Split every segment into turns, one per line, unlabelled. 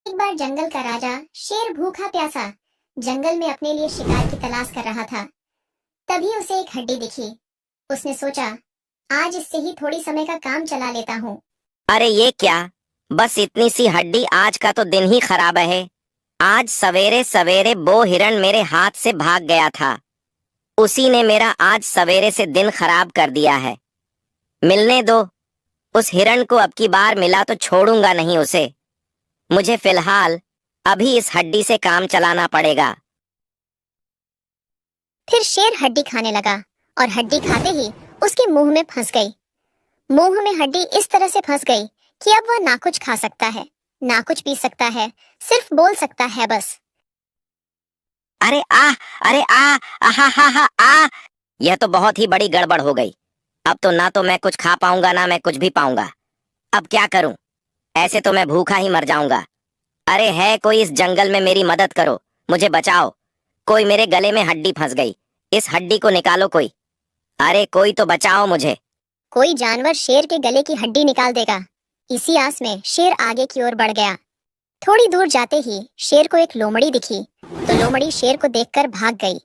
एक बार जंगल का राजा शेर भूखा प्यासा जंगल में अपने लिए शिकार की तलाश कर रहा था। तभी उसे एक हड्डी दिखी। उसने सोचा, आज इससे ही थोड़ी समय का काम चला लेता हूँ।
अरे ये क्या, बस इतनी सी हड्डी, आज का तो दिन ही खराब है। आज सवेरे सवेरे वो हिरण मेरे हाथ से भाग गया था। उसी ने मेरा आज सवेरे से दिन खराब कर दिया है। मिलने दो, उस हिरण को अब की बार मिला तो छोड़ूंगा नहीं उसे। मुझे फिलहाल अभी इस हड्डी से काम चलाना पड़ेगा।
फिर शेर हड्डी खाने लगा और हड्डी खाते ही उसके मुंह में फंस गई। मुंह में हड्डी इस तरह से फंस गई कि अब वह ना कुछ खा सकता है, ना कुछ पी सकता है, सिर्फ बोल सकता है बस।
अरे आ, अरे आ, आहा हा हा आ। यह तो बहुत ही बड़ी गड़बड़ हो गई। अब तो ना तो मैं कुछ खा पाऊंगा, ना मैं कुछ भी पाऊंगा। अब क्या करूं? ऐसे तो मैं भूखा ही मर जाऊंगा। अरे है कोई इस जंगल में, मेरी मदद करो, मुझे बचाओ। कोई, मेरे गले में हड्डी फंस गई, इस हड्डी को निकालो कोई। अरे कोई तो बचाओ मुझे।
कोई जानवर शेर के गले की हड्डी निकाल देगा। इसी आस में शेर आगे की ओर बढ़ गया। थोड़ी दूर जाते ही शेर को एक लोमड़ी दिखी, तो लोमड़ी शेर को देखकर भाग गई।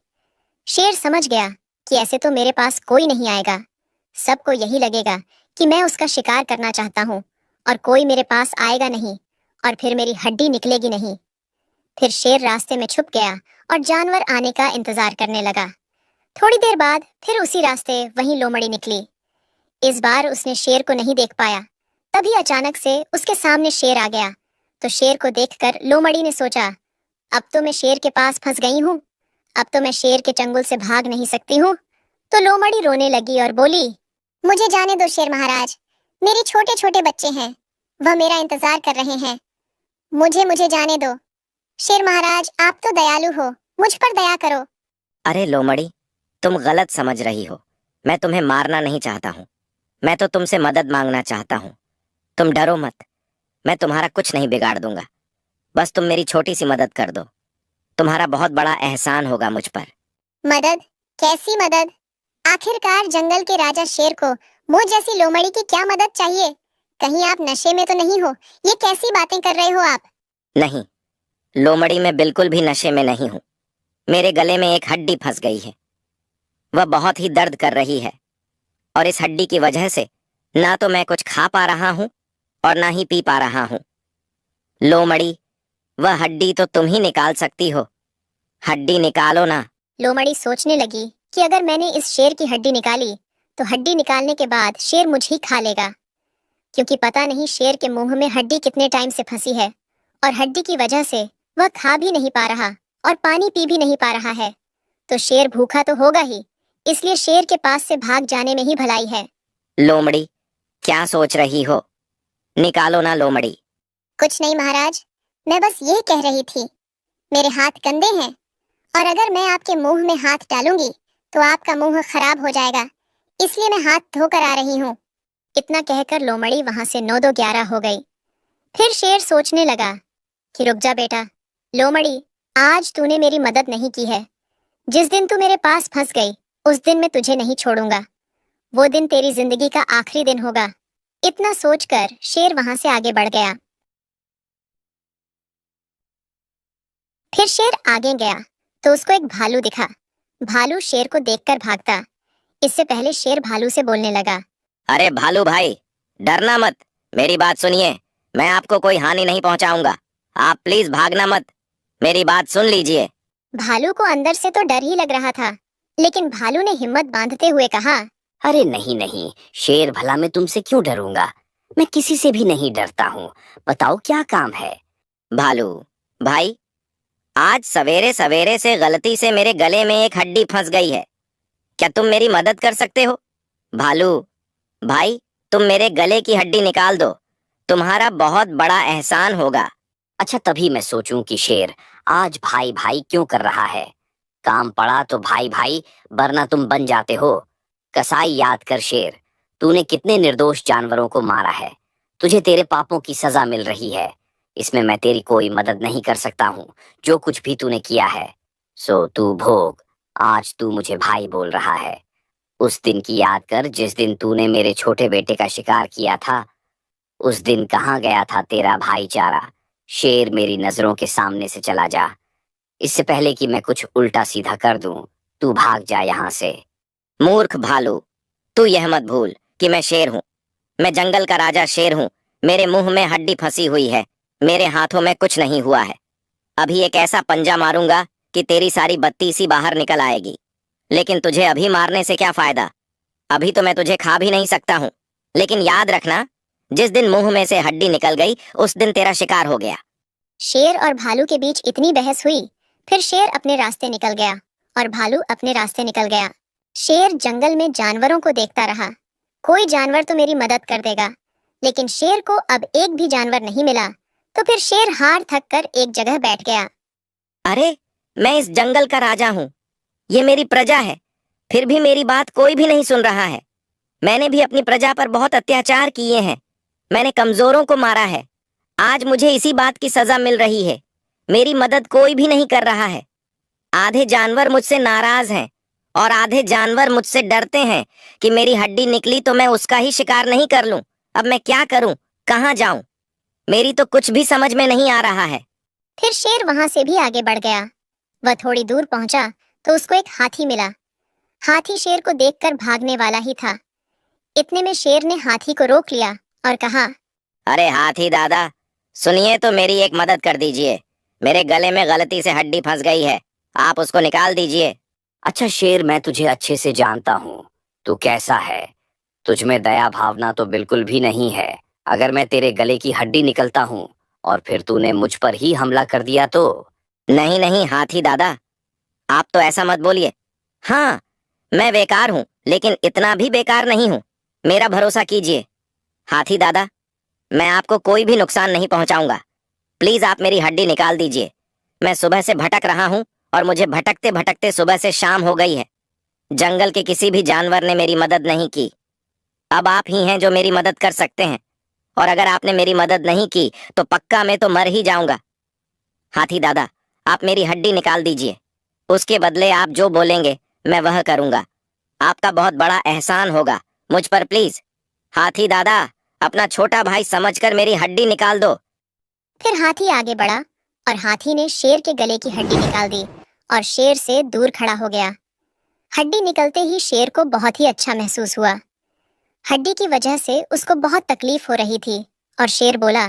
शेर समझ गया कि ऐसे तो मेरे पास कोई नहीं आएगा। सबको यही लगेगा कि मैं उसका शिकार करना चाहता हूँ और कोई मेरे पास आएगा नहीं और फिर मेरी हड्डी निकलेगी नहीं। फिर शेर रास्ते में छुप गया और जानवर आने का इंतजार करने लगा। थोड़ी देर बाद फिर उसी रास्ते वही लोमड़ी निकली। इस बार उसने शेर को नहीं देख पाया। तभी अचानक से उसके सामने शेर आ गया। तो शेर को देखकर लोमड़ी ने सोचा, अब तो मैं शेर के पास फंस गई हूँ, अब तो मैं शेर के चंगुल से भाग नहीं सकती हूँ। तो लोमड़ी रोने लगी और बोली, मुझे जाने दो शेर महाराज, मेरे छोटे छोटे बच्चे हैं, वह मेरा इंतजार कर रहे हैं। मुझे मुझे जाने दो। शेर महाराज, आप तो दयालु हो, मुझ पर दया करो।
अरे लोमड़ी, तुम गलत समझ रही हो। मैं तुम्हें मारना नहीं चाहता हूँ, मैं तो तुमसे मदद मांगना चाहता हूँ। तुम डरो मत, मैं तुम्हारा कुछ नहीं बिगाड़ दूंगा। बस तुम मेरी छोटी सी मदद कर दो, तुम्हारा बहुत बड़ा एहसान होगा मुझ पर।
मदद? कैसी मदद? आखिरकार जंगल के राजा शेर को मुझ जैसी लोमड़ी की क्या मदद चाहिए? कहीं आप नशे में तो नहीं हो? ये कैसी बातें कर रहे हो आप?
नहीं लोमड़ी, मैं बिल्कुल भी नशे में नहीं हूँ। मेरे गले में एक हड्डी फंस गई है, वह बहुत ही दर्द कर रही है। और इस हड्डी की वजह से ना तो मैं कुछ खा पा रहा हूँ और ना ही पी पा रहा हूँ। लोमड़ी, वह हड्डी तो तुम ही निकाल सकती हो, हड्डी निकालो ना।
लोमड़ी सोचने लगी कि अगर मैंने इस शेर की हड्डी निकाली तो हड्डी निकालने के बाद शेर मुझे ही खा लेगा, क्योंकि पता नहीं शेर के मुंह में हड्डी कितने टाइम से फंसी है और हड्डी की वजह से वह खा भी नहीं पा रहा और पानी पी भी नहीं पा रहा है। तो शेर भूखा तो होगा ही, इसलिए शेर के पास से भाग जाने में ही भलाई है।
लोमड़ी, क्या सोच रही हो? निकालो ना लोमड़ी।
कुछ नहीं महाराज, मैं बस यही कह रही थी, मेरे हाथ गंदे हैं और अगर मैं आपके मुंह में हाथ डालूंगी तो आपका मुंह खराब हो जाएगा, इसलिए मैं हाथ धोकर आ रही हूँ। इतना कहकर लोमड़ी वहां से 9-2-11 हो गई। फिर शेर सोचने लगा कि रुक जा बेटा, लोमड़ी, आज तूने मेरी मदद नहीं की है। जिस दिन तू मेरे पास फंस गई उस दिन मैं तुझे नहीं छोड़ूंगा, वो दिन तेरी जिंदगी का आखिरी दिन होगा। इतना सोचकर शेर वहां से आगे बढ़ गया। फिर शेर आगे गया तो उसको एक भालू दिखा। भालू शेर को देखकर भागता। इससे पहले शेर भालू से बोलने लगा,
अरे भालू भाई, डरना मत, मेरी बात सुनिए, मैं आपको कोई हानि नहीं पहुंचाऊंगा। आप प्लीज भागना मत, मेरी बात सुन लीजिए।
भालू को अंदर से तो डर ही लग रहा था, लेकिन भालू ने हिम्मत बांधते हुए कहा,
अरे नहीं नहीं शेर, भला मैं तुमसे क्यों डरूंगा? मैं किसी से भी नहीं डरता हूँ। बताओ क्या काम है?
भालू भाई, आज सवेरे सवेरे से गलती से मेरे गले में एक हड्डी फंस गई है, क्या तुम मेरी मदद कर सकते हो? भालू भाई, तुम मेरे गले की हड्डी निकाल दो, तुम्हारा बहुत बड़ा एहसान होगा।
अच्छा, तभी मैं सोचूं कि शेर आज भाई भाई क्यों कर रहा है। काम पड़ा तो भाई भाई, वरना तुम बन जाते हो कसाई। याद कर शेर, तूने कितने निर्दोष जानवरों को मारा है, तुझे तेरे पापों की सजा मिल रही है। इसमें मैं तेरी कोई मदद नहीं कर सकता हूँ, जो कुछ भी तूने किया है सो तू भोग। आज तू मुझे भाई बोल रहा है, उस दिन की याद कर जिस दिन तूने मेरे छोटे बेटे का शिकार किया था। उस दिन कहाँ गया था तेरा भाईचारा? शेर मेरी नजरों के सामने से चला जा। इससे पहले कि मैं कुछ उल्टा सीधा कर दूं, तू भाग जा यहाँ से।
मूर्ख भालू, तू यह मत भूल कि मैं शेर हूँ। मैं जंगल का राजा शेर हूँ। मेरे मुंह में हड्डी फंसी हुई है, मेरे हाथों में कुछ नहीं हुआ है। अभी एक ऐसा पंजा मारूंगा कि तेरी सारी बत्ती सी बाहर निकल आएगी। लेकिन तुझे अभी मारने से क्या फायदा? अभी तो मैं तुझे खा भी नहीं सकता हूँ। लेकिन याद रखना, जिस दिन मुंह में से हड्डी निकल गई उस दिन तेरा शिकार हो गया।
शेर और भालू के बीच इतनी बहस हुई, फिर शेर अपने रास्ते निकल गया और भालू अपने रास्ते निकल गया। शेर जंगल में जानवरों को देखता रहा, कोई जानवर तो मेरी मदद कर देगा। लेकिन शेर को अब एक भी जानवर नहीं मिला, तो फिर शेर हार थक कर एक जगह बैठ गया।
अरे, मैं इस जंगल का राजा हूँ, ये मेरी प्रजा है, फिर भी मेरी बात कोई भी नहीं सुन रहा है। मैंने भी अपनी प्रजा पर बहुत अत्याचार किए हैं, मैंने कमजोरों को मारा है। आज मुझे इसी बात की सजा मिल रही है। मेरी मदद कोई भी नहीं कर रहा है। आधे जानवर मुझसे नाराज हैं और आधे जानवर मुझसे डरते हैं कि मेरी हड्डी निकली तो मैं उसका ही शिकार नहीं कर लूं। अब मैं क्या करूं, कहां जाऊं? मेरी तो कुछ भी समझ में नहीं आ रहा है।
फिर शेर वहां से भी आगे बढ़ गया। वह थोड़ी दूर पहुंचा तो उसको एक हाथी मिला। हाथी शेर को देखकर भागने वाला ही था। इतने में शेर ने हाथी को रोक लिया और कहा,
अरे हाथी दादा, सुनिए तो मेरी एक मदद कर दीजिए। मेरे गले में गलती से हड्डी फंस गई है, आप उसको निकाल दीजिए।
अच्छा शेर, मैं तुझे अच्छे से जानता हूँ, तू कैसा है। तुझ में दया भावना तो बिल्कुल भी नहीं है। अगर मैं तेरे गले की हड्डी निकलता हूँ और फिर तूने मुझ पर ही हमला कर दिया तो?
नहीं नहीं हाथी दादा, आप तो ऐसा मत बोलिए। हाँ, मैं बेकार हूँ, लेकिन इतना भी बेकार नहीं हूँ। मेरा भरोसा कीजिए हाथी दादा, मैं आपको कोई भी नुकसान नहीं पहुंचाऊंगा। प्लीज आप मेरी हड्डी निकाल दीजिए। मैं सुबह से भटक रहा हूँ और मुझे भटकते भटकते सुबह से शाम हो गई है। जंगल के किसी भी जानवर ने मेरी मदद नहीं की। अब आप ही हैं जो मेरी मदद कर सकते हैं, और अगर आपने मेरी मदद नहीं की तो पक्का मैं तो मर ही जाऊंगा। हाथी दादा, आप मेरी हड्डी निकाल दीजिए, उसके बदले आप जो बोलेंगे मैं वह करूंगा। आपका बहुत बड़ा एहसान होगा मुझ पर। प्लीज हाथी दादा, अपना छोटा भाई समझकर मेरी हड्डी निकाल दो।
फिर हाथी आगे बढ़ा और हाथी ने शेर के गले की हड्डी निकाल दी और शेर से दूर खड़ा हो गया। हड्डी निकलते ही शेर को बहुत ही अच्छा महसूस हुआ। हड्डी की वजह से उसको बहुत तकलीफ हो रही थी और शेर बोला,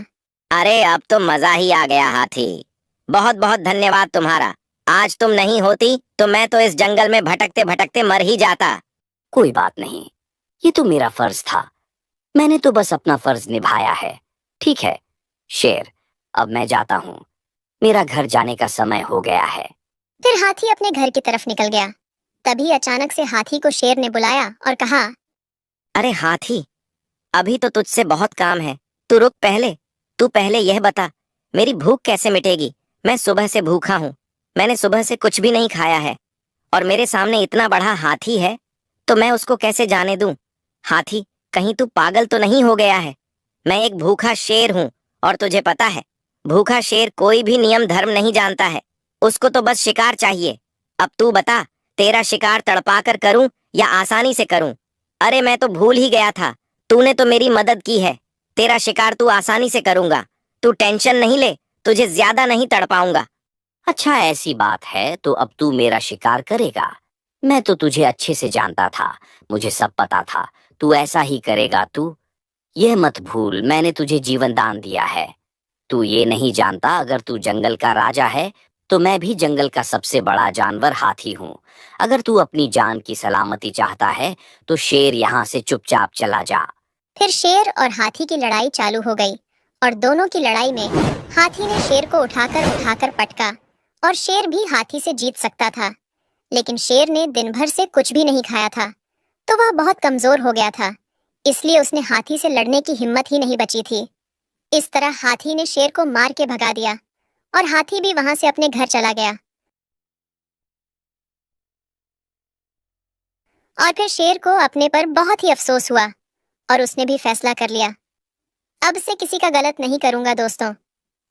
अरे अब तो मजा ही आ गया हाथी, बहुत बहुत धन्यवाद तुम्हारा। आज तुम नहीं होती तो मैं तो इस जंगल में भटकते भटकते मर ही जाता।
कोई बात नहीं, ये तो मेरा फर्ज था, मैंने तो बस अपना फर्ज निभाया है। ठीक है शेर, अब मैं जाता हूँ, मेरा घर जाने का समय हो गया है।
फिर हाथी अपने घर की तरफ निकल गया। तभी अचानक से हाथी को शेर ने बुलाया और कहा,
अरे हाथी, अभी तो तुझसे बहुत काम है, तू रुक पहले। तू पहले यह बता, मेरी भूख कैसे मिटेगी? मैं सुबह से भूखा हूँ, मैंने सुबह से कुछ भी नहीं खाया है, और मेरे सामने इतना बड़ा हाथी है तो मैं उसको कैसे जाने दूं? हाथी, कहीं तू पागल तो नहीं हो गया है? मैं एक भूखा शेर हूँ, और तुझे पता है भूखा शेर कोई भी नियम धर्म नहीं जानता है, उसको तो बस शिकार चाहिए। अब तू बता, तेरा शिकार तड़पा कर करूं या आसानी से करूं? अरे मैं तो भूल ही गया था, तूने तो मेरी मदद की है। तेरा शिकार तू आसानी से करूंगा, तू टेंशन नहीं ले, तुझे ज्यादा नहीं तड़पाऊंगा।
अच्छा ऐसी बात है तो अब तू मेरा शिकार करेगा? मैं तो तुझे अच्छे से जानता था, मुझे सब पता था तू ऐसा ही करेगा। तू यह मत भूल, मैंने तुझे जीवन दान दिया है। तू ये नहीं जानता, अगर तू जंगल का राजा है तो मैं भी जंगल का सबसे बड़ा जानवर हाथी हूँ। अगर तू अपनी जान की सलामती चाहता है तो शेर यहाँ से चुपचाप चला जा।
फिर शेर और हाथी की लड़ाई चालू हो गई और दोनों की लड़ाई में हाथी ने शेर को उठाकर पटका और शेर भी हाथी से जीत सकता था। लेकिन शेर ने दिन भर से कुछ भी नहीं खाया था, तो वह बहुत कमजोर हो गया था, इसलिए उसने हाथी से लड़ने की हिम्मत ही नहीं बची थी। इस तरह हाथी ने शेर को मार के भगा दिया और हाथी भी वहां से अपने घर चला गया। और फिर शेर को अपने पर बहुत ही अफसोस हुआ और उसने भी फैसला कर लिया, अब से किसी का गलत नहीं करूंगा। दोस्तों,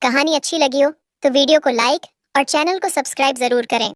कहानी अच्छी लगी हो तो वीडियो को लाइक और चैनल को सब्सक्राइब जरूर करें।